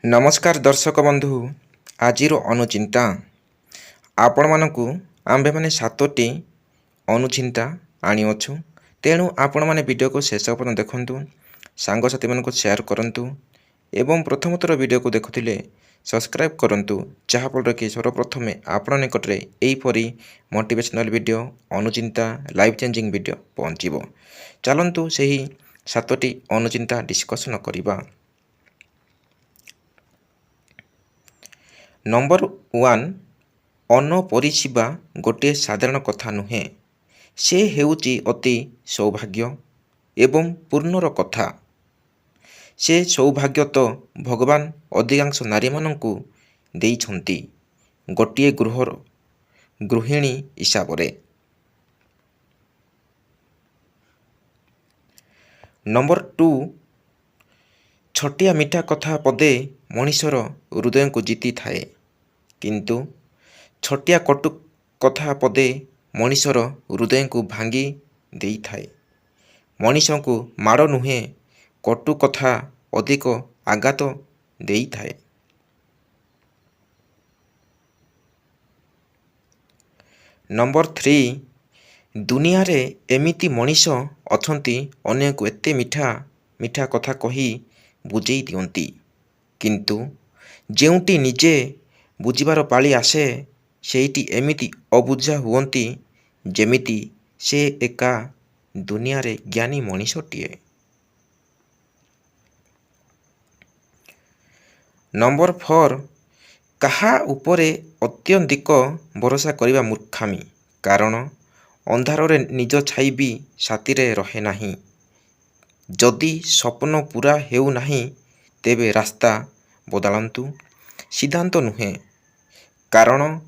नमस्कार दर्शक बंधु आज अनुचिंता आपण मानक आंबे मैंने 7टी अनुचिंता आनीअछु। तेणु आपण मैंने वीडियो को शेष पर्यंत देखु, सांगसाथी मान शेयर करूँ एवं प्रथम थर वीडियो को देखुले सब्सक्राइब करूँ, जहाँफल कि सर्वप्रथम आपण निकटरे यहीपरी मोटिवेशनल वीडियो अनुचिंता लाइफ चेंजिंग वीडियो पहुँचो। चलतु से 7टी अनुचिंता डिस्कसन करवा। नंबर 1, अनपरिछिबा गोटे साधारण कथा नुहे, से हेउची अति सौभाग्य एवं पूर्णर कथा। से सौभाग्य तो भगवान अधिकांश नारी मानंकु देइछंती गोटे गृहर गृहिणी हिसाब रे। नंबर 2, छटिया मीठा कथा पदे मनीषर हृदय को जीति थाए, किंतु छटिया कटु कथा पदे मनीषर हृदय को भांगी देई थाए। मनीष को माड़ नुहे, कटु कथा अधिक आघात देई थाए। नंबर 3, दुनिया रे एमिति मनीष अछंती अन्य को एते मीठा मीठा कथा कही बुझेई दियंती, किंतु जेउटी निजे बुझिबार पाली आसे सेठी एमिति अबुझा हुअंती जेमिति से एका दुनिया रे ज्ञानी मनीषटिए। नंबर 4, कहा उपरे अत्यधिक भरोसा करिबा मूर्खामी, कारण अंधार रे निज छाई भी साथी रे रहे नाही। जदि स्वप्न पूरा हेउ नाही तेबे रास्ता बदलंतु, सिद्धांत नुहे, कारण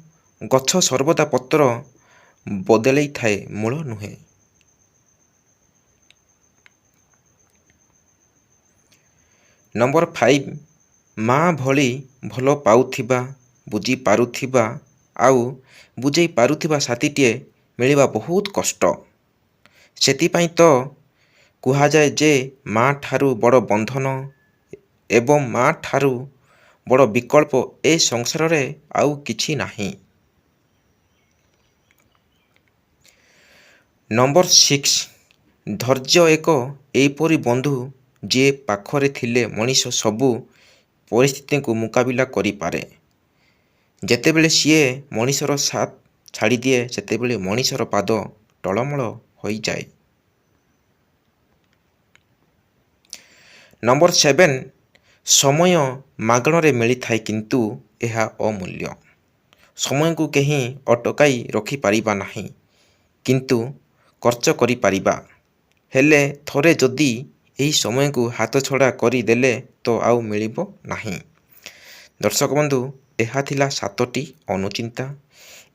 गछ सर्वदा पत्र बदलई थाए, मूल नुहे। नंबर 5, माँ भली भल पाउथिबा, बुझी पारुथिबा आउ बुझेई पारुथिबा साथीटिए मिलिबा बहुत कष्ट। सेतिपाई तो कुहा जाए जे माँ ठारू बड़ बंधन एवं माँ ठारू बड़ विकल्प ए संसार रे आउ किछि नाही। नंबर 6, धैर्य एक एपरी बंधु जे पाखरे थिले मनीष सबु परिस्थिति को मुकाबिला करि पारे। जेतेबेले सीए मनीषर साथ छाड़ी दिए सेतेबेले मनीषर पाद टलमल होई जाए। नंबर 7, समय मागणरे मिली थाए, किंतु यह अमूल्य। समय को कहीं अटकाई रखी पारिबा नाही, किंतु खर्च करि पारिबा। हेले थरे जदि एही समय को हाथ छड़ा करि देले तो आउ मिलिबो नाही। दर्शक बंधु, यह थिला 7टी अनुचिंता।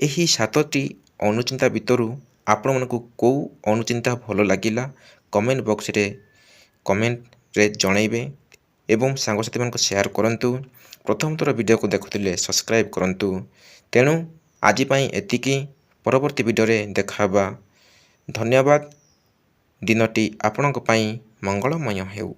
एही 7टी अनुचिंता भितरु आपण मानकु को अनुचिंता भलो लागिला कमेंट बॉक्स रे कमेंट रे जणाइबे एवं सांगसाथी मानक शेयर करंतु। प्रथम थर वीडियो को देखुथिले सब्सक्राइब करंतु। तेणु आज पई एतिकी, परवर्ती वीडियो रे देखाबा। धन्यवाद। दिनटी आपणक पई मंगलमय हेउ।